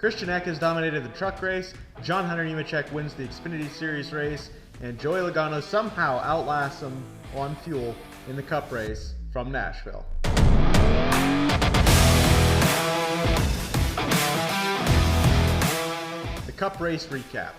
Christian Eckes dominated the truck race, John Hunter Nemechek wins the Xfinity Series race, and Joey Logano somehow outlasts him on fuel in the Cup race from Nashville. The Cup race recap.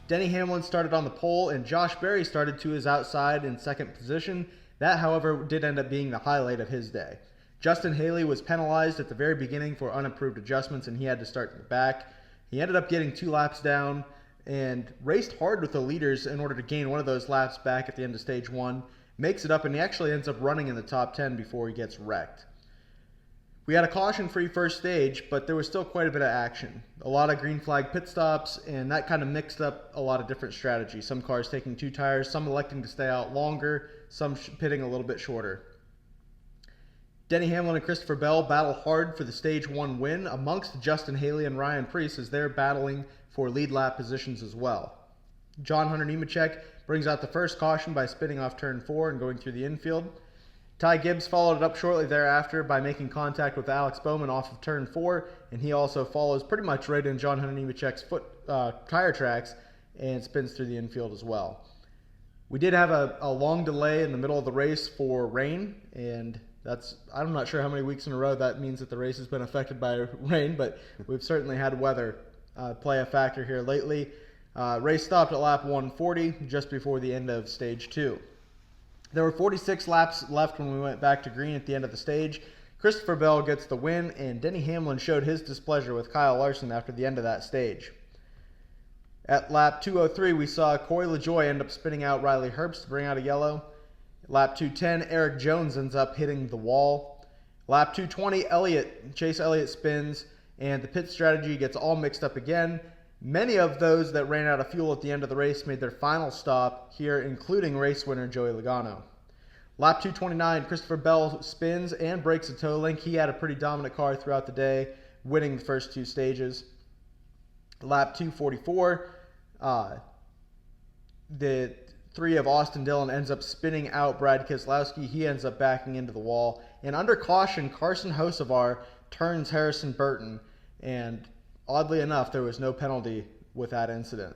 Denny Hamlin started on the pole and Josh Berry started to his outside in second position. That, however, did end up being the highlight of his day. Justin Haley was penalized at the very beginning for unapproved adjustments and he had to start in the back. He ended up getting 2 laps down and raced hard with the leaders in order to gain one of those laps back at the end of stage 1. Makes it up and he actually ends up running in the top 10 before he gets wrecked. We had a caution-free first stage, but there was still quite a bit of action. A lot of green flag pit stops, and that kind of mixed up a lot of different strategies. Some cars taking 2 tires, some electing to stay out longer, some pitting a little bit shorter. Denny Hamlin and Christopher Bell battle hard for the stage 1 win amongst Justin Haley and Ryan Preece as they're battling for lead lap positions as well. John Hunter Nemechek brings out the first caution by spinning off turn 4 and going through the infield. Ty Gibbs followed it up shortly thereafter by making contact with Alex Bowman off of turn 4, and he also follows pretty much right in John Hunter Nemechek's tire tracks and spins through the infield as well. We did have a long delay in the middle of the race for rain, and I'm not sure how many weeks in a row that means that the race has been affected by rain, but we've certainly had weather play a factor here lately. Race stopped at lap 140 just before the end of stage 2. There were 46 laps left when we went back to green at the end of the stage. Christopher Bell gets the win, and Denny Hamlin showed his displeasure with Kyle Larson after the end of that stage. At lap 203, we saw Corey LaJoie end up spinning out Riley Herbst to bring out a yellow. Lap 210, Eric Jones ends up hitting the wall. Lap 220, Chase Elliott spins, and the pit strategy gets all mixed up again. Many of those that ran out of fuel at the end of the race made their final stop here, including race winner Joey Logano. Lap 229, Christopher Bell spins and breaks a toe link. He had a pretty dominant car throughout the day, winning the first 2 stages. Lap 244, the 3 of Austin Dillon ends up spinning out Brad Keselowski. He ends up backing into the wall. And under caution, Carson Hocevar turns Harrison Burton, and oddly enough, there was no penalty with that incident.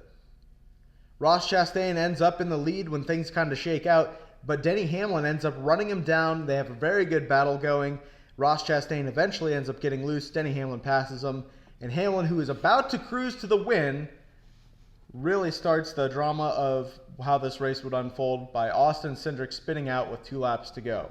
Ross Chastain ends up in the lead when things kind of shake out, but Denny Hamlin ends up running him down. They have a very good battle going. Ross Chastain eventually ends up getting loose. Denny Hamlin passes him, and Hamlin, who is about to cruise to the win, really starts the drama of how this race would unfold by Austin Cindric spinning out with 2 laps to go.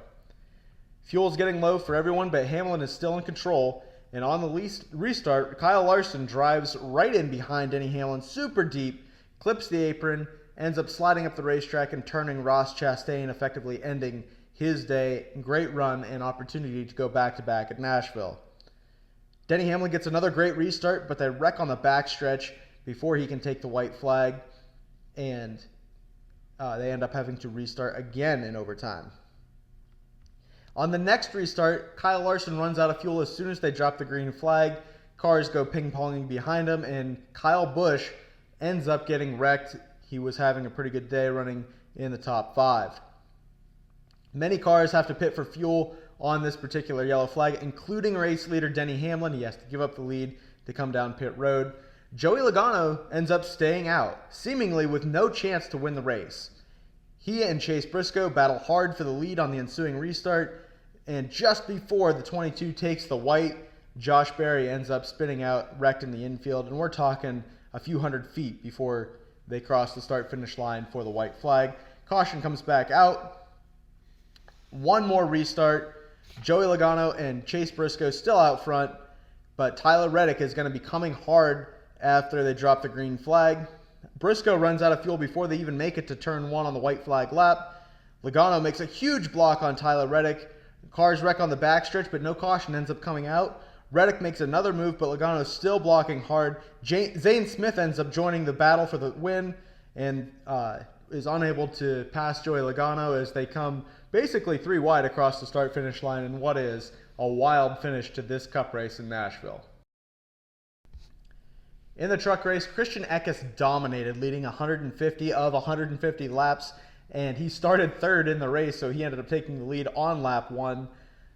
Fuel's getting low for everyone, but Hamlin is still in control. And on the restart, Kyle Larson drives right in behind Denny Hamlin, super deep, clips the apron, ends up sliding up the racetrack and turning Ross Chastain, effectively ending his day. Great run and opportunity to go back-to-back at Nashville. Denny Hamlin gets another great restart, but they wreck on the backstretch before he can take the white flag, and they end up having to restart again in overtime. On the next restart, Kyle Larson runs out of fuel as soon as they drop the green flag. Cars go ping-ponging behind him, and Kyle Busch ends up getting wrecked. He was having a pretty good day running in the top 5. Many cars have to pit for fuel on this particular yellow flag, including race leader Denny Hamlin. He has to give up the lead to come down pit road. Joey Logano ends up staying out, seemingly with no chance to win the race. He and Chase Briscoe battle hard for the lead on the ensuing restart, and just before the 22 takes the white, Josh Berry ends up spinning out, wrecked in the infield, and we're talking a few hundred feet before they cross the start-finish line for the white flag. Caution comes back out. One more restart. Joey Logano and Chase Briscoe still out front, but Tyler Reddick is going to be coming hard after they drop the green flag. Briscoe runs out of fuel before they even make it to turn 1 on the white flag lap. Logano makes a huge block on Tyler Reddick. Cars wreck on the backstretch, but no caution ends up coming out. Reddick makes another move, but Logano is still blocking hard. Zane Smith ends up joining the battle for the win and is unable to pass Joey Logano as they come basically 3 wide across the start-finish line in what is a wild finish to this Cup race in Nashville. In the truck race, Christian Eckes dominated, leading 150 of 150 laps, and he started 3rd in the race, so he ended up taking the lead on lap 1.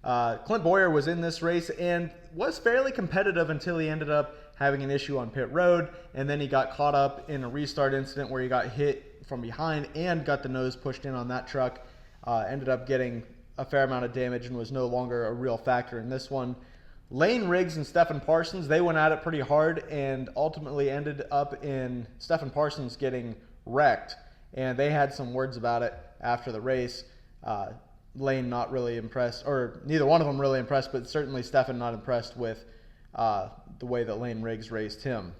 Clint Bowyer was in this race and was fairly competitive until he ended up having an issue on pit road, and then he got caught up in a restart incident where he got hit from behind and got the nose pushed in on that truck. Ended up getting a fair amount of damage and was no longer a real factor in this one. Lane Riggs and Stephen Parsons, they went at it pretty hard and ultimately ended up in Stephen Parsons getting wrecked, and they had some words about it after the race. Lane not really impressed, or neither one of them really impressed, but certainly Stephen not impressed with the way that Lane Riggs raced him.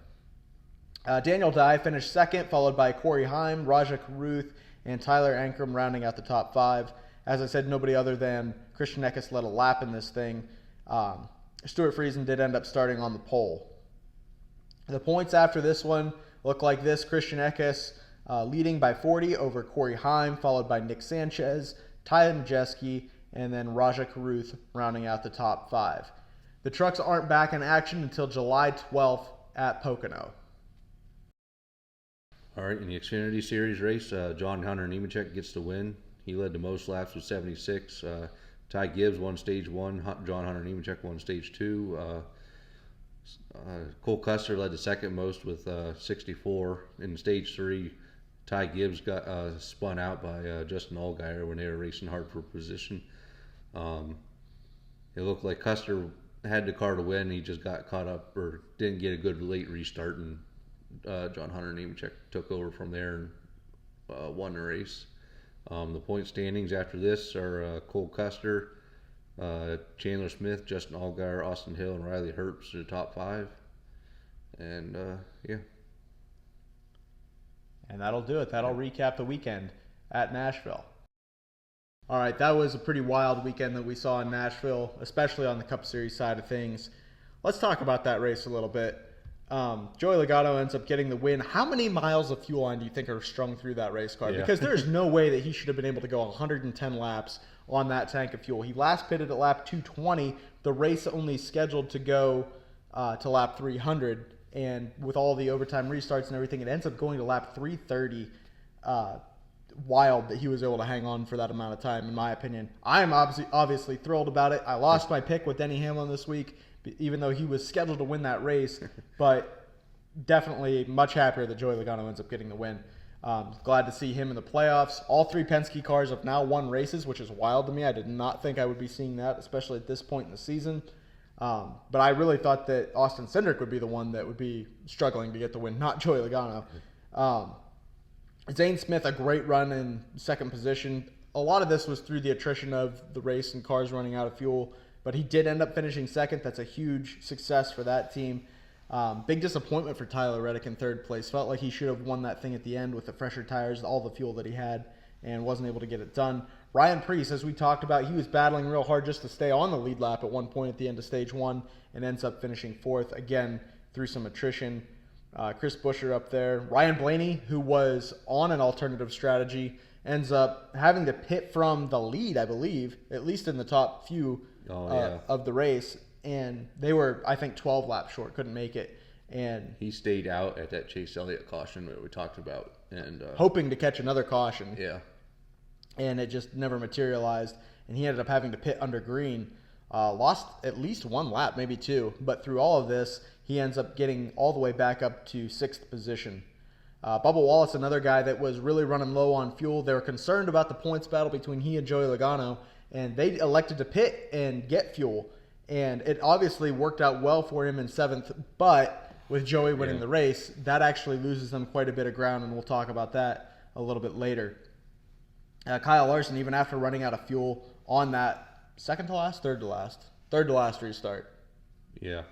Daniel Dye finished second, followed by Corey Heim, Rajah Caruth, and Tyler Ankrum rounding out the top 5. As I said, nobody other than Christian Eckes led a lap in this thing. Stuart Friesen did end up starting on the pole. The points after this one look like this. Christian Eckes leading by 40 over Corey Heim, followed by Nick Sanchez, Ty Majeski, and then Rajah Caruth rounding out the top 5. The trucks aren't back in action until July 12th at Pocono. All right, in the Xfinity Series race, John Hunter Nemechek gets the win. He led the most laps with 76. Ty Gibbs won stage 1. John Hunter Nemechek won stage 2. Cole Custer led the second most with 64. In stage 3, Ty Gibbs got spun out by Justin Allgaier when they were racing hard for position. It looked like Custer had the car to win. He just got caught up or didn't get a good late restart, and John Hunter Nemechek took over from there and won the race. The point standings after this are Cole Custer, Chandler Smith, Justin Allgaier, Austin Hill, and Riley Herbst to the top 5. And yeah. And that'll do it. That'll recap the weekend at Nashville. All right, that was a pretty wild weekend that we saw in Nashville, especially on the Cup Series side of things. Let's talk about that race a little bit. Joey Logano ends up getting the win. How many miles of fuel line do you think are strung through that race car? Yeah. Because there's no way that he should have been able to go 110 laps on that tank of fuel. He last pitted at lap 220. The race only scheduled to go to lap 300. And with all the overtime restarts and everything, it ends up going to lap 330. Wild that he was able to hang on for that amount of time, in my opinion. I am obviously thrilled about it. I lost my pick with Denny Hamlin this week, even though he was scheduled to win that race, but definitely much happier that Joey Logano ends up getting the win. Glad to see him in the playoffs. All 3 Penske cars have now won races, which is wild to me. I did not think I would be seeing that, especially at this point in the season. But I really thought that Austin Cindric would be the one that would be struggling to get the win, not Joey Logano. Zane Smith, a great run in second position. A lot of this was through the attrition of the race and cars running out of fuel, but he did end up finishing second. That's a huge success for that team. Big disappointment for Tyler Reddick in third place. Felt like he should have won that thing at the end with the fresher tires, all the fuel that he had, and wasn't able to get it done. Ryan Preece, as we talked about, he was battling real hard just to stay on the lead lap at one point at the end of stage 1 and ends up finishing 4th, again, through some attrition. Chris Buescher up there. Ryan Blaney, who was on an alternative strategy, ends up having to pit from the lead, I believe, at least in the top few of the race. And they were, I think, 12 laps short, couldn't make it. And he stayed out at that Chase Elliott caution that we talked about, and hoping to catch another caution. Yeah. And it just never materialized. And he ended up having to pit under green. Lost at least 1 lap, maybe 2. But through all of this, he ends up getting all the way back up to 6th position. Bubba Wallace, another guy that was really running low on fuel. They were concerned about the points battle between he and Joey Logano, and they elected to pit and get fuel. And it obviously worked out well for him in 7th, but with Joey winning the race, that actually loses them quite a bit of ground, and we'll talk about that a little bit later. Kyle Larson, even after running out of fuel on that third to last restart. Yeah.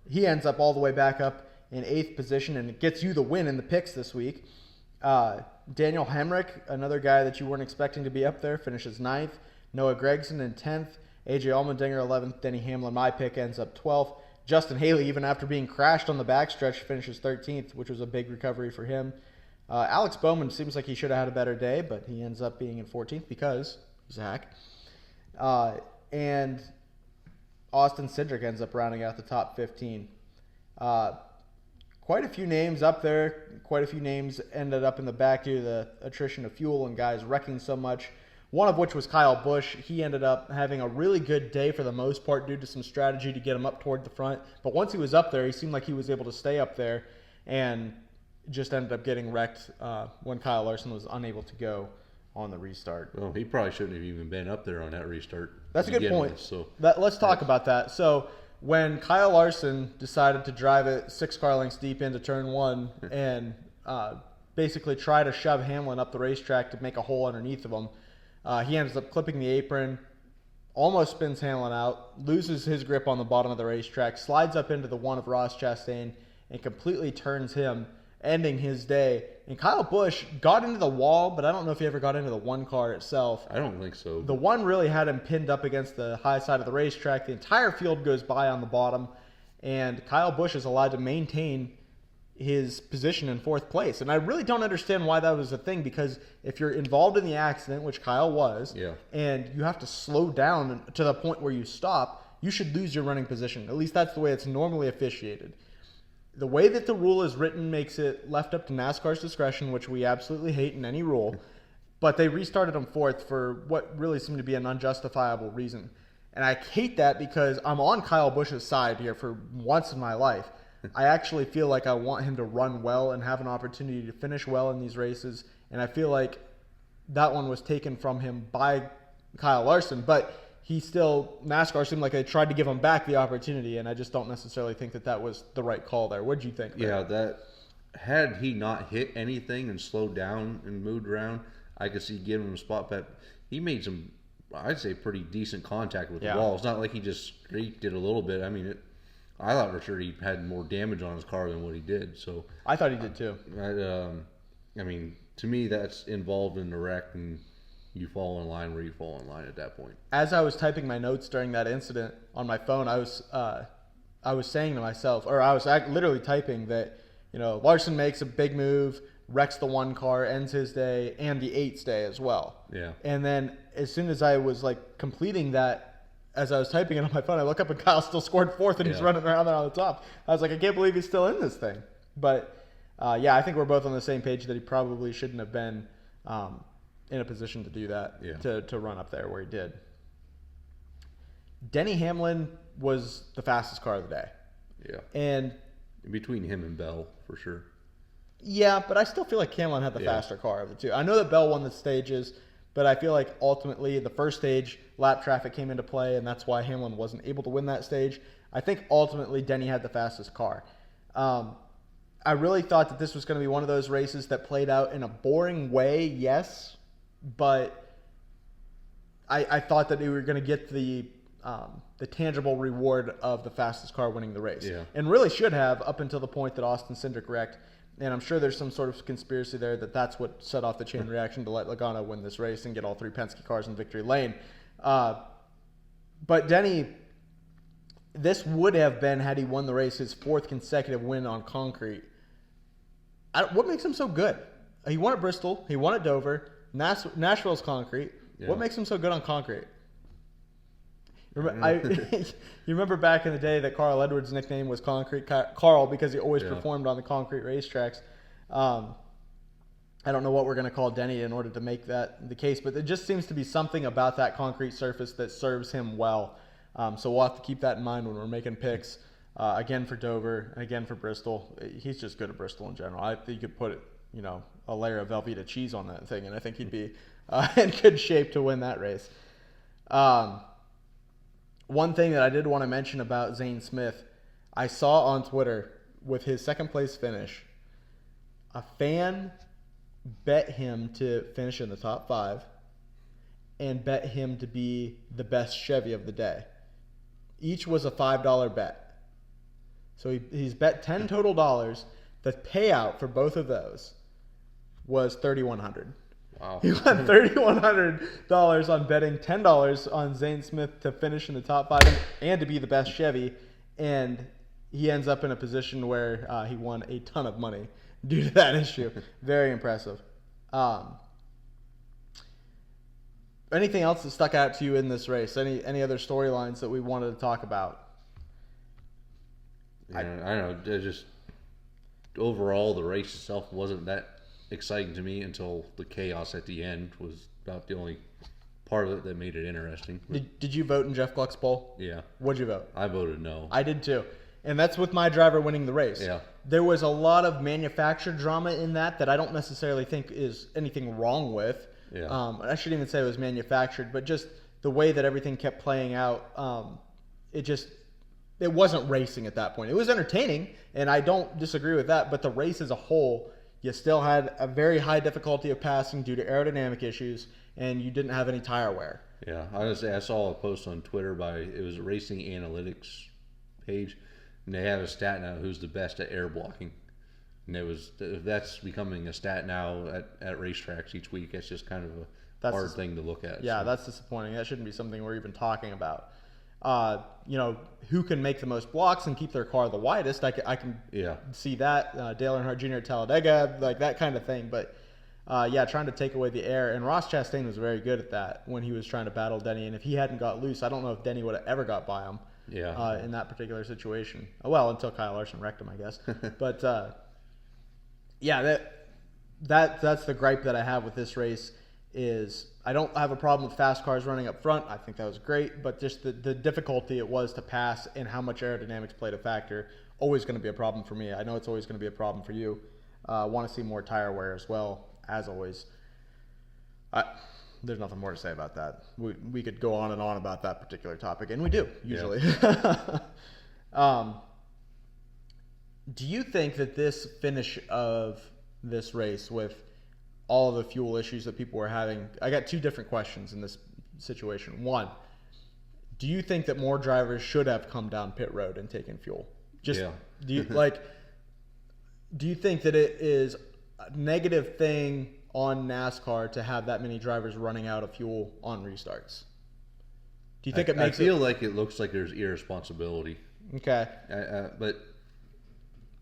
He ends up all the way back up in 8th position, and it gets you the win in the picks this week. Daniel Hemrick, another guy that you weren't expecting to be up there, finishes 9th. Noah Gragson in 10th. AJ Allmendinger 11th. Denny Hamlin, my pick, ends up 12th. Justin Haley, even after being crashed on the backstretch, finishes 13th, which was a big recovery for him. Alex Bowman seems like he should have had a better day, but he ends up being in 14th because Zach. And Austin Cindric ends up rounding out the top 15. Quite a few names up there. Quite a few names ended up in the back due to the attrition of fuel and guys wrecking so much. one of which was Kyle Busch. He ended up having a really good day for the most part due to some strategy to get him up toward the front. But once he was up there, he seemed like he was able to stay up there and just ended up getting wrecked when Kyle Larson was unable to go on the restart. Well, he probably shouldn't have even been up there on that restart. That's a good point. So Let's talk about that. So when Kyle Larson decided to drive it 6 car lengths deep into turn 1 and basically try to shove Hamlin up the racetrack to make a hole underneath of him, he ends up clipping the apron, almost spins Hamlin out, loses his grip on the bottom of the racetrack, slides up into the one of Ross Chastain, and completely turns him, ending his day. And Kyle Busch got into the wall, but I don't know if he ever got into the one car itself. I don't think so. The one really had him pinned up against the high side of the racetrack. The entire field goes by on the bottom, and Kyle Busch is allowed to maintain his position in 4th place. And I really don't understand why that was a thing, because if you're involved in the accident, which Kyle was, and you have to slow down to the point where you stop, you should lose your running position. At least that's the way it's normally officiated. The way that the rule is written makes it left up to NASCAR's discretion, which we absolutely hate in any rule. But they restarted him 4th for what really seemed to be an unjustifiable reason. And I hate that because I'm on Kyle Busch's side here for once in my life. I actually feel like I want him to run well and have an opportunity to finish well in these races. And I feel like that one was taken from him by Kyle Larson. But NASCAR seemed like they tried to give him back the opportunity, and I just don't necessarily think that that was the right call there. What did you think? Yeah, that had he not hit anything and slowed down and moved around, I could see giving him a spot. But he made some, I'd say, pretty decent contact with the wall. It's not like he just streaked it a little bit. I mean, I thought for sure he had more damage on his car than what he did. So I thought he did too. I mean, to me, that's involved in the wreck, and you fall in line where you fall in line at that point. As I was typing my notes during that incident on my phone, I was saying to myself, or I was literally typing that, Larson makes a big move, wrecks the 1 car, ends his day, and the 8's day as well. Yeah. And then as soon as I was completing that, as I was typing it on my phone, I look up and Kyle still scored 4th, and he's running around there on the top. I was like, I can't believe he's still in this thing. But I think we're both on the same page that he probably shouldn't have been in a position to do that, to run up there where he did. Denny Hamlin was the fastest car of the day. Yeah. And between him and Bell, for sure. Yeah, but I still feel like Hamlin had the faster car of the two. I know that Bell won the stages, but I feel like ultimately the first stage, lap traffic came into play, and that's why Hamlin wasn't able to win that stage. I think ultimately Denny had the fastest car. I really thought that this was going to be one of those races that played out in a boring way, yes, but I thought that we were going to get the tangible reward of the fastest car winning the race. Yeah. And really should have up until the point that Austin Cindric wrecked. And I'm sure there's some sort of conspiracy there that's what set off the chain reaction to let Logano win this race and get all 3 Penske cars in victory lane. But Denny, this would have been, had he won the race, his 4th consecutive win on concrete. What makes him so good? He won at Bristol. He won at Dover. Nashville's concrete. Yeah. What makes him so good on concrete? You remember back in the day that Carl Edwards' nickname was Concrete Carl because he always performed on the concrete racetracks. I don't know what we're going to call Denny in order to make that the case, but there just seems to be something about that concrete surface that serves him well. So we'll have to keep that in mind when we're making picks. Again for Dover, and again for Bristol. He's just good at Bristol in general. I think you could put a layer of Velveeta cheese on that thing, and I think he'd be in good shape to win that race. One thing that I did want to mention about Zane Smith, I saw on Twitter with his 2nd place finish, a fan bet him to finish in the top 5 and bet him to be the best Chevy of the day. Each was a $5 bet. So he's bet $10 total dollars. The payout for both of those was $3,100. Wow. He won $3,100 on betting $10 on Zane Smith to finish in the top 5 and to be the best Chevy. And he ends up in a position where he won a ton of money due to that issue. Very impressive. Anything else that stuck out to you in this race? Any other storylines that we wanted to talk about? Yeah, I don't know. Just overall, the race itself wasn't that exciting to me until the chaos at the end was about the only part of it that made it interesting. Did you vote in Jeff Gluck's poll? Yeah. What'd you vote? I voted no. I did too. And that's with my driver winning the race. Yeah. There was a lot of manufactured drama in that I don't necessarily think is anything wrong with. Yeah. I shouldn't even say it was manufactured, but just the way that everything kept playing out, it wasn't racing at that point. It was entertaining, and I don't disagree with that, but the race as a whole, you still had a very high difficulty of passing due to aerodynamic issues, and you didn't have any tire wear. Yeah, I saw a post on Twitter it was a racing analytics page, and they have a stat now who's the best at air blocking. And that's becoming a stat now at racetracks each week. It's just kind of a hard thing to look at. Yeah, that's disappointing. That shouldn't be something we're even talking about. Who can make the most blocks and keep their car the widest? I can see that. Dale Earnhardt Jr. at Talladega, like that kind of thing. But trying to take away the air. And Ross Chastain was very good at that when he was trying to battle Denny. And if he hadn't got loose, I don't know if Denny would have ever got by him. Yeah. In that particular situation. Well, until Kyle Larson wrecked him, I guess. But that's the gripe that I have with this race. Is I don't have a problem with fast cars running up front. I think that was great, but just the difficulty it was to pass and how much aerodynamics played a factor, always going to be a problem for me. I know it's always going to be a problem for you. Want to see more tire wear as well, as always. There's nothing more to say about that. We could go on and on about that particular topic, and we do, usually. Yeah. Do you think that this finish of this race with all of the fuel issues that people were having, I got two different questions in this situation. One, do you think that more drivers should have come down pit road and taken fuel? Do you think that it is a negative thing on NASCAR to have that many drivers running out of fuel on restarts? Do you think it makes I feel like it looks like there's irresponsibility. Okay. But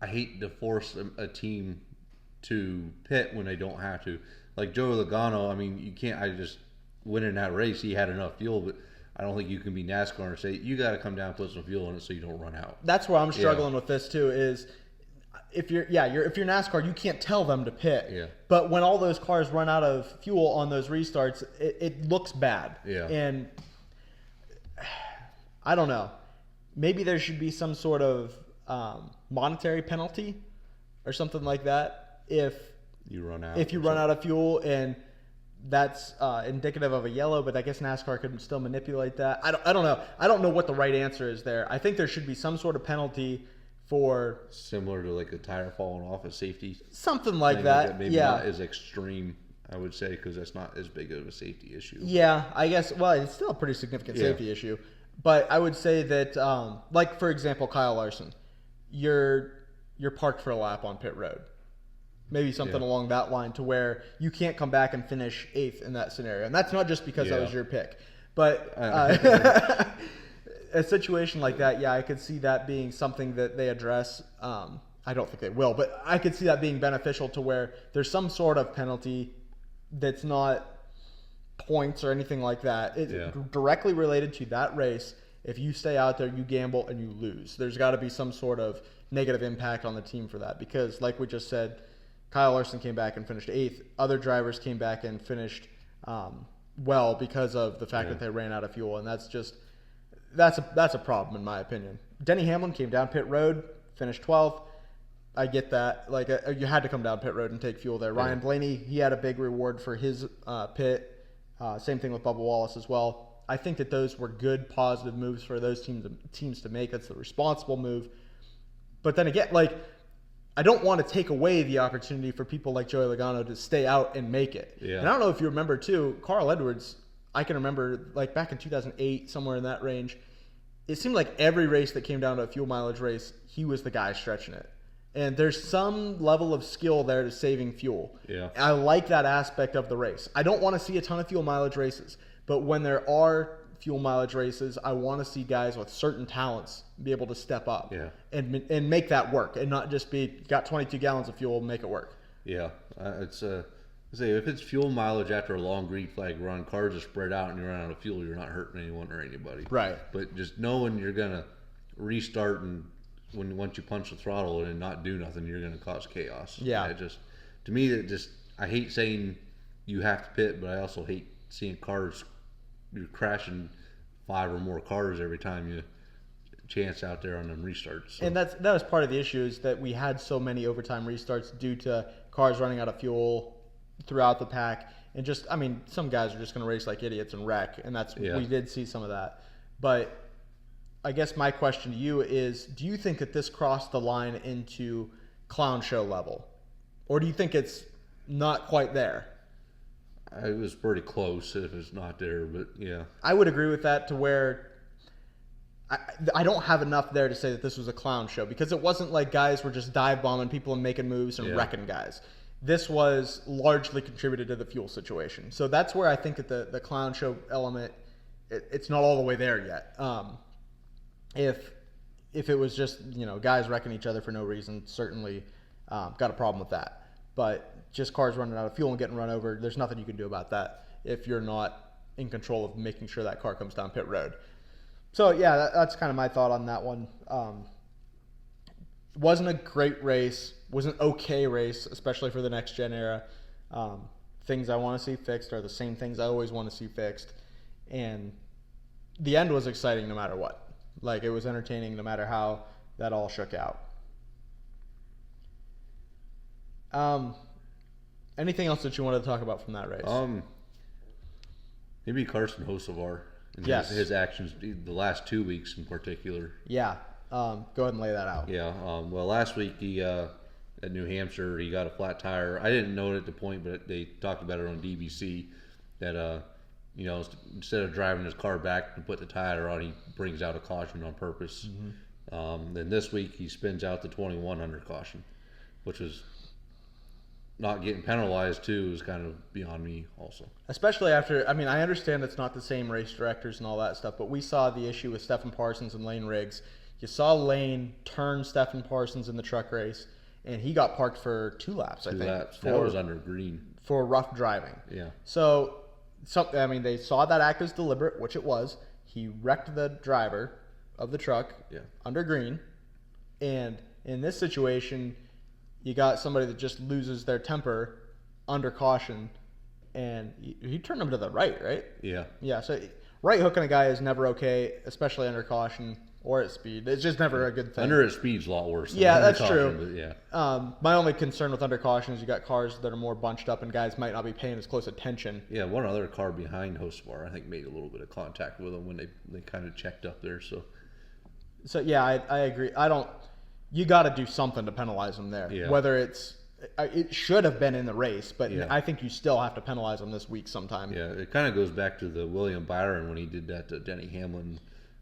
I hate to force a team to pit when they don't have to. Like Joey Logano, I mean, you can't. I just winning that race, he had enough fuel, but I don't think you can be NASCAR and say you got to come down and put some fuel in it so you don't run out. That's where I'm struggling with this too. Is if you're NASCAR, you can't tell them to pit. Yeah. But when all those cars run out of fuel on those restarts, it looks bad. Yeah. And I don't know. Maybe there should be some sort of monetary penalty or something like that if you run out of fuel, and that's indicative of a yellow. But I guess NASCAR could still manipulate that. I don't know. I don't know what the right answer is there. I think there should be some sort of penalty for similar to like a tire falling off a safety, something like that. Maybe not as extreme, I would say, because that's not as big of a safety issue. Yeah, I guess. Well, it's still a pretty significant safety issue. But I would say that, like for example, Kyle Larson, you're parked for a lap on pit road. Maybe something along that line to where you can't come back and finish 8th in that scenario. And that's not just because that was your pick. But a situation like that, I could see that being something that they address. I don't think they will, but I could see that being beneficial to where there's some sort of penalty that's not points or anything like that. It's directly related to that race. If you stay out there, you gamble, and you lose. There's got to be some sort of negative impact on the team for that. Because like we just said, Kyle Larson came back and finished 8th. Other drivers came back and finished well because of the fact that they ran out of fuel. And that's a problem in my opinion. Denny Hamlin came down pit road, finished 12th. I get that. Like you had to come down pit road and take fuel there. Ryan Blaney, he had a big reward for his pit. Same thing with Bubba Wallace as well. I think that those were good, positive moves for those teams to make. That's the responsible move. But then again, I don't want to take away the opportunity for people like Joey Logano to stay out and make it. Yeah. And I don't know if you remember too, Carl Edwards. I can remember back in 2008, somewhere in that range. It seemed like every race that came down to a fuel mileage race, he was the guy stretching it. And there's some level of skill there to saving fuel. Yeah. I like that aspect of the race. I don't want to see a ton of fuel mileage races, but when there are fuel mileage races, I want to see guys with certain talents be able to step up and make that work, and not just be got 22 gallons of fuel, make it work. Yeah, it's if it's fuel mileage after a long green flag run, cars are spread out and you run out of fuel, you're not hurting anyone or anybody. Right. But just knowing you're gonna restart and once you punch the throttle and not do nothing, you're gonna cause chaos. Yeah. To me, I hate saying you have to pit, but I also hate seeing cars you're crashing 5 or more cars every time you chance out there on them restarts. So. And that was part of the issue, is that we had so many overtime restarts due to cars running out of fuel throughout the pack. And just, I mean, some guys are just going to race like idiots and wreck, and we did see some of that. But I guess my question to you is, do you think that this crossed the line into clown show level? Or do you think it's not quite there? It was pretty close if it's not there, but yeah. I would agree with that, to where I don't have enough there to say that this was a clown show, because it wasn't like guys were just dive bombing people and making moves and wrecking guys. This was largely contributed to the fuel situation. So that's where I think that the clown show element, it's not all the way there yet. If it was just, guys wrecking each other for no reason, certainly got a problem with that. But just cars running out of fuel and getting run over, there's nothing you can do about that if you're not in control of making sure that car comes down pit road. So, yeah, that's kind of my thought on that one. Wasn't a great race. Was an okay race, especially for the next-gen era. Things I want to see fixed are the same things I always want to see fixed. And the end was exciting no matter what. Like, it was entertaining no matter how that all shook out. Anything else that you wanted to talk about from that race? Maybe Carson Hocevar and his actions the last 2 weeks in particular. Yeah. Go ahead and lay that out. Yeah. Well, last week he at New Hampshire he got a flat tire. I didn't know it at the point, but they talked about it on DBC that instead of driving his car back to put the tire on, he brings out a caution on purpose. Mm-hmm. Then this week he spins out the 21 under caution, which was not getting penalized too is kind of beyond me also. Especially after, I mean, I understand it's not the same race directors and all that stuff, but we saw the issue with Stephen Parsons and Lane Riggs. You saw Lane turn Stephen Parsons in the truck race, and he got parked for 2 laps, I think. 2 laps. That was under green. For rough driving. Yeah. So, they saw that act as deliberate, which it was. He wrecked the driver of the truck under green. And in this situation, you got somebody that just loses their temper under caution, and he turned him to the right, right? Yeah. Yeah, so right hooking a guy is never okay, especially under caution or at speed. It's just never a good thing. Under at speed's a lot worse. Yeah, that's caution, true. Yeah. My only concern with under caution is you got cars that are more bunched up and guys might not be paying as close attention. Yeah, one other car behind Hocevar, I think, made a little bit of contact with him when they kind of checked up there. So yeah, I agree. You got to do something to penalize him there. Yeah. Whether it should have been in the race, but I think you still have to penalize him this week sometime. Yeah, it kind of goes back to the William Byron when he did that to Denny Hamlin.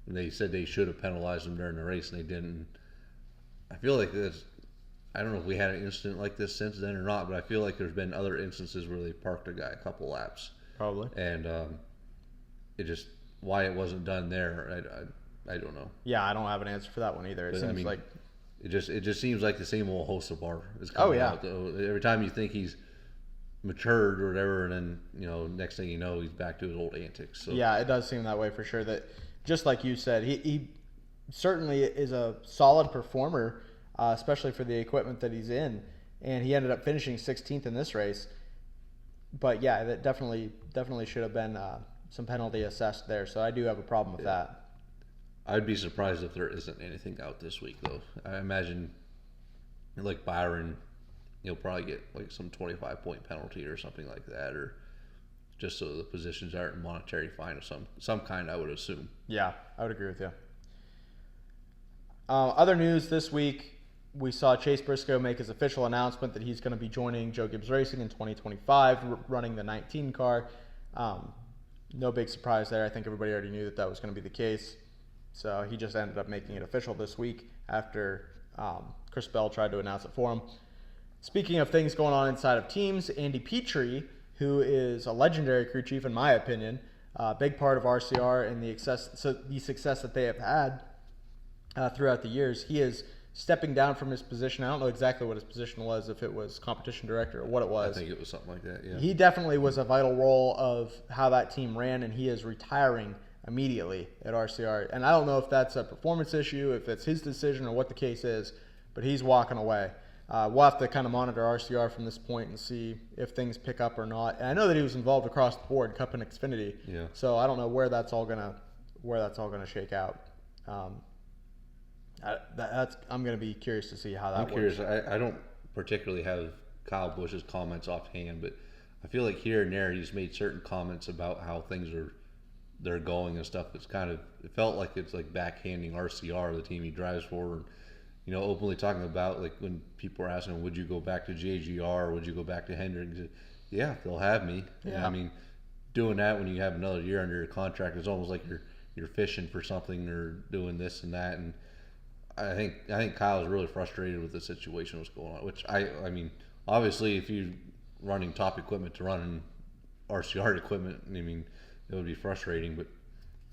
And they said they should have penalized him during the race, and they didn't. I feel like I don't know if we had an incident like this since then or not, but I feel like there's been other instances where they parked a guy a couple laps. Probably. And why it wasn't done there, I don't know. Yeah, I don't have an answer for that one either. It seems like it just seems like the same old Hocevar is coming out. Every time you think he's matured or whatever, and then next thing you know, he's back to his old antics. So. Yeah, it does seem that way for sure. That just like you said, he certainly is a solid performer, especially for the equipment that he's in, and he ended up finishing 16th in this race. But yeah, that definitely should have been some penalty assessed there. So I do have a problem with that. I'd be surprised if there isn't anything out this week, though. I imagine, like Byron, he'll probably get like some 25-point penalty or something like that, or just so the positions aren't monetary fine of some kind, I would assume. Yeah, I would agree with you. Other news this week, we saw Chase Briscoe make his official announcement that he's going to be joining Joe Gibbs Racing in 2025, running the 19 car. No big surprise there. I think everybody already knew that was going to be the case. So he just ended up making it official this week after Chris Bell tried to announce it for him. Speaking of things going on inside of teams, Andy Petrie, who is a legendary crew chief in my opinion, a big part of RCR and the success that they have had throughout the years, he is stepping down from his position. I don't know exactly what his position was, if it was competition director or what it was. I think it was something like that, yeah. He definitely was a vital role of how that team ran, and he is retiring immediately at RCR. And I don't know if that's a performance issue, if it's his decision or what the case is, but he's walking away. we'll have to kind of monitor RCR from this point and see if things pick up or not. And I know that he was involved across the board, Cup and Xfinity. Yeah. So I don't know where that's all gonna shake out. I'm gonna be curious to see how that works. I'm curious. I don't particularly have Kyle Busch's comments offhand, but I feel like here and there he's made certain comments about how they're going and stuff. It felt like it's like backhanding RCR, the team he drives for, and openly talking about, like, when people are asking him, would you go back to JGR or would you go back to Hendrick? He said, yeah, they'll have me. Yeah. And, I mean, doing that when you have another year under your contract is almost like you're fishing for something or doing this and that. And I think Kyle's really frustrated with the situation that's going on. Which I mean, obviously, if you're running top equipment to running RCR equipment, I mean, it would be frustrating. But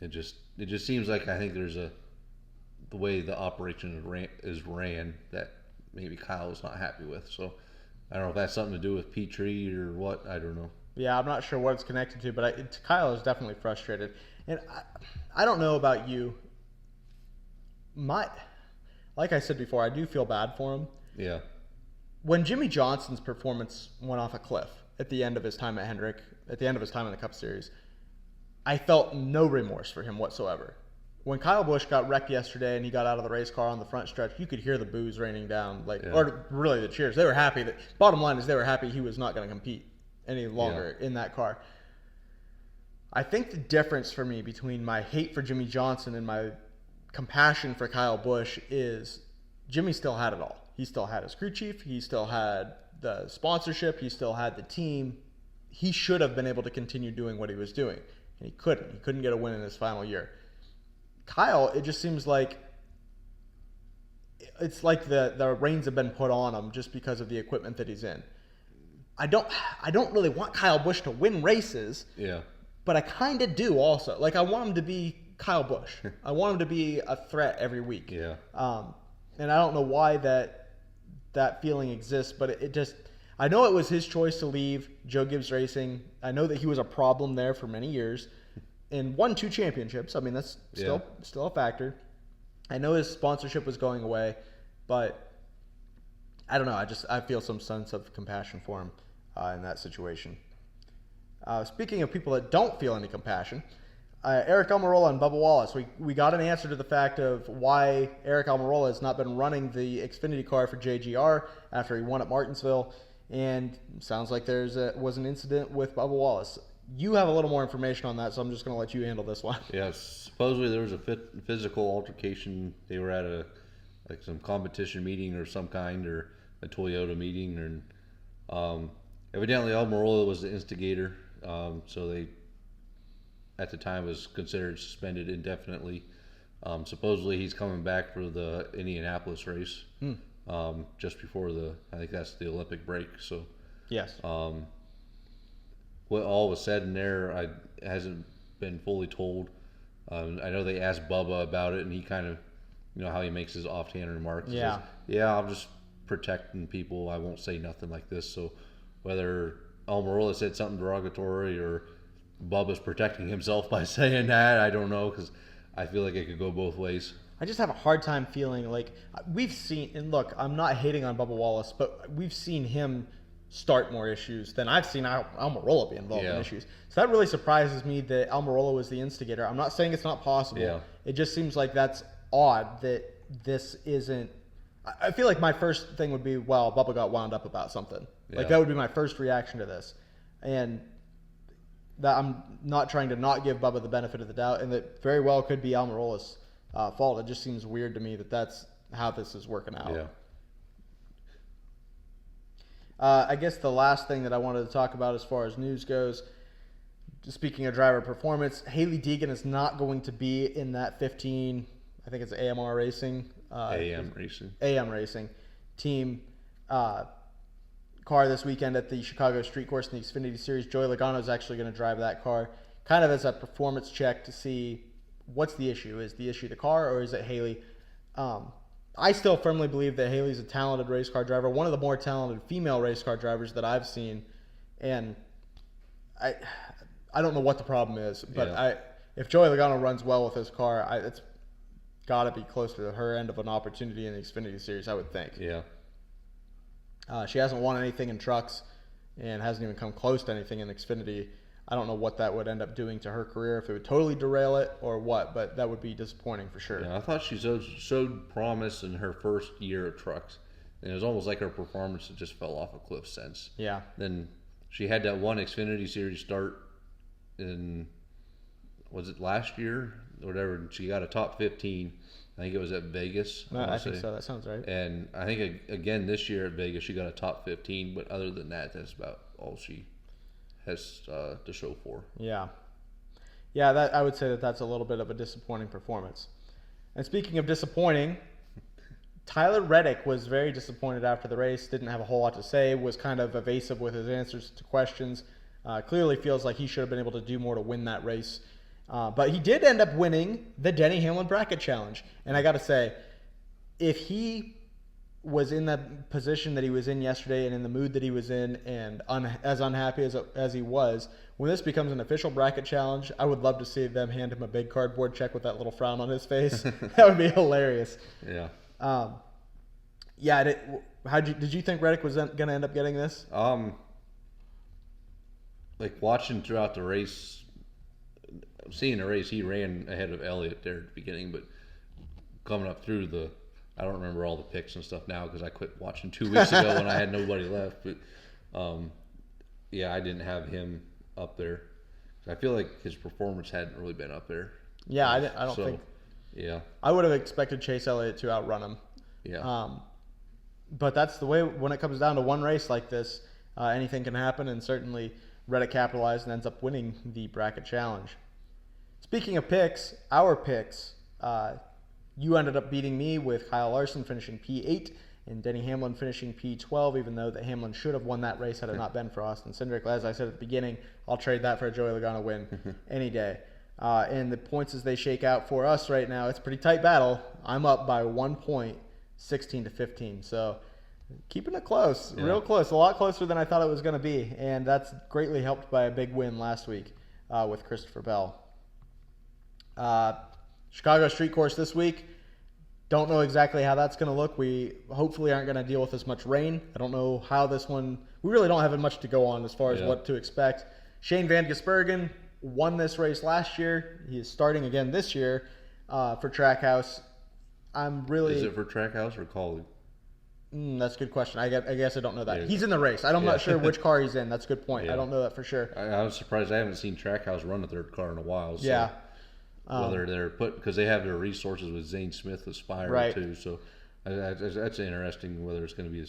it just seems like, I think there's the way the operation is ran that maybe Kyle is not happy with. So I don't know if that's something to do with Petrie or what. I don't know. Yeah, I'm not sure what it's connected to, but Kyle is definitely frustrated. And I don't know about you. Like I said before, I do feel bad for him. Yeah. When Jimmy Johnson's performance went off a cliff at the end of his time at Hendrick, at the end of his time in the Cup Series, I felt no remorse for him whatsoever. When Kyle Busch got wrecked yesterday and he got out of the race car on the front stretch, you could hear the boos raining down, or really the cheers. They were happy. Bottom line is they were happy he was not going to compete any longer in that car. I think the difference for me between my hate for Jimmy Johnson and my compassion for Kyle Busch is Jimmy still had it all. He still had his crew chief. He still had the sponsorship. He still had the team. He should have been able to continue doing what he was doing, and he couldn't. He couldn't get a win in his final year. Kyle, it just seems like it's like the reins have been put on him just because of the equipment that he's in. I don't really want Kyle Busch to win races. Yeah. But I kind of do also. Like, I want him to be Kyle Busch. I want him to be a threat every week. Yeah. And I don't know why that feeling exists, but it just, I know it was his choice to leave Joe Gibbs Racing. I know that he was a problem there for many years and won 2 championships. I mean, that's still a factor. I know his sponsorship was going away, but I don't know. I feel some sense of compassion for him in that situation. Speaking of people that don't feel any compassion, Eric Almirola and Bubba Wallace. We got an answer to the fact of why Eric Almirola has not been running the Xfinity car for JGR after he won at Martinsville, and sounds like was an incident with Bubba Wallace. You have a little more information on that, so I'm just going to let you handle this one. Yeah, supposedly there was a physical altercation. They were at some competition meeting or some kind, or a Toyota meeting, and evidently Almirola was the instigator. So they, at the time, was considered suspended indefinitely. Supposedly he's coming back for the Indianapolis race, just before I think that's the Olympic break. So yes. What all was said in there hasn't been fully told. I know they asked Bubba about it, and he kind of, how he makes his offhand remarks. Yeah. He says, I'm just protecting people. I won't say nothing like this. So whether Almirola said something derogatory or Bubba's protecting himself by saying that, I don't know, because I feel like it could go both ways. I just have a hard time feeling like we've seen, and look, I'm not hating on Bubba Wallace, but we've seen him start more issues than I've seen Almirola be involved in issues. So that really surprises me that Almirola was the instigator. I'm not saying it's not possible. Yeah. It just seems like that's odd that this isn't. I feel like my first thing would be, well, Bubba got wound up about something. Yeah. Like, that would be my first reaction to this. And that I'm not trying to not give Bubba the benefit of the doubt, and that very well could be Almirola's fault. It just seems weird to me that that's how this is working out. Yeah. I guess the last thing that I wanted to talk about as far as news goes, speaking of driver performance, Hailie Deegan is not going to be in that 15, I think it's AMR Racing. AM Racing team car this weekend at the Chicago Street Course in the Xfinity Series. Joey Logano is actually going to drive that car, kind of as a performance check to see what's the issue. Is the issue the car, or is it Hailie? I still firmly believe that Hailie's a talented race car driver, one of the more talented female race car drivers that I've seen, and I don't know what the problem is, but if Joey Logano runs well with his car, it's got to be close to her end of an opportunity in the Xfinity Series, I would think. Yeah. She hasn't won anything in trucks and hasn't even come close to anything in Xfinity. I don't know what that would end up doing to her career, if it would totally derail it or what, but that would be disappointing for sure. Yeah, I thought she showed promise in her first year of trucks. And it was almost like her performance just fell off a cliff since. Yeah. Then she had that one Xfinity Series start in, was it last year or whatever? And she got a top 15. I think it was at Vegas. I think so. That sounds right. And I think, again, this year at Vegas, she got a top 15. But other than that, that's about all she has to show for. Yeah. Yeah, I would say that's a little bit of a disappointing performance. And speaking of disappointing, Tyler Reddick was very disappointed after the race, didn't have a whole lot to say, was kind of evasive with his answers to questions. Clearly feels like he should have been able to do more to win that race. But he did end up winning the Denny Hamlin Bracket Challenge. And I got to say, if he was in that position that he was in yesterday and in the mood that he was in and as unhappy as he was, when this becomes an official bracket challenge, I would love to see them hand him a big cardboard check with that little frown on his face. That would be hilarious. Yeah. Did you think Reddick was going to end up getting this? Like watching throughout the race, seeing the race, he ran ahead of Elliott there at the beginning, but coming up through I don't remember all the picks and stuff now because I quit watching 2 weeks ago when I had nobody left. But I didn't have him up there. I feel like his performance hadn't really been up there. Yeah, I don't think. Yeah. I would have expected Chase Elliott to outrun him. Yeah. But that's the way when it comes down to one race like this, anything can happen, and certainly Reddick capitalized and ends up winning the bracket challenge. Speaking of picks, our picks, you ended up beating me with Kyle Larson finishing P8 and Denny Hamlin finishing P12, even though that Hamlin should have won that race had it not been for Austin Cindric. As I said at the beginning, I'll trade that for a Joey Logano win any day. And the points as they shake out for us right now, it's a pretty tight battle. I'm up by 1 point, 16-15. So keeping it close, real close, a lot closer than I thought it was going to be. And that's greatly helped by a big win last week with Christopher Bell. Chicago Street Course this week. Don't know exactly how that's going to look. We hopefully aren't going to deal with as much rain. I don't know how this one. We really don't have much to go on as far as what to expect. Shane Van Gisbergen won this race last year. He is starting again this year for Trackhouse. Is it for Trackhouse or Colleague? That's a good question. I guess I don't know that. Yeah. He's in the race. I'm not sure which car he's in. That's a good point. Yeah. I don't know that for sure. I was surprised. I haven't seen Trackhouse run a third car in a while. So. Yeah. Whether they're because they have their resources with Zane Smith Aspire too, so that's interesting. Whether it's going to be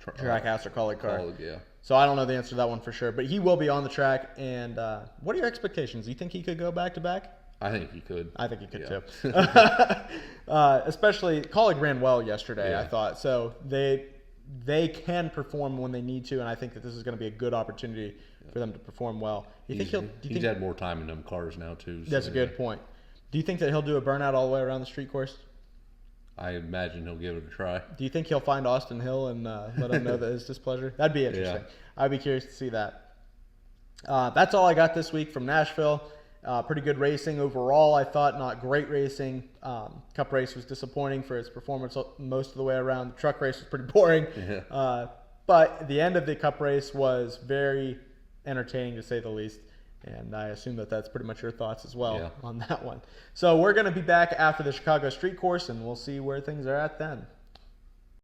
Trackhouse or Colleague car. Yeah. So I don't know the answer to that one for sure, but he will be on the track. And what are your expectations? Do you think he could go back to back? I think he could. I think he could too. Especially Colleague ran well yesterday. I thought so. They can perform when they need to, and I think that this is going to be a good opportunity for them to perform well. He's had more time in them cars now too. So that's a good point. Do you think that he'll do a burnout all the way around the street course? I imagine he'll give it a try. Do you think he'll find Austin Hill and let him know that his displeasure? That'd be interesting. I'd be curious to see that. That's all I got this week from Nashville. Pretty good racing overall, I thought. Not great racing. Cup race was disappointing for its performance most of the way around. The truck race was pretty boring. But the end of the Cup race was very entertaining, to say the least. And I assume that that's pretty much your thoughts as well on that one. So we're going to be back after the Chicago Street Course, and we'll see where things are at then.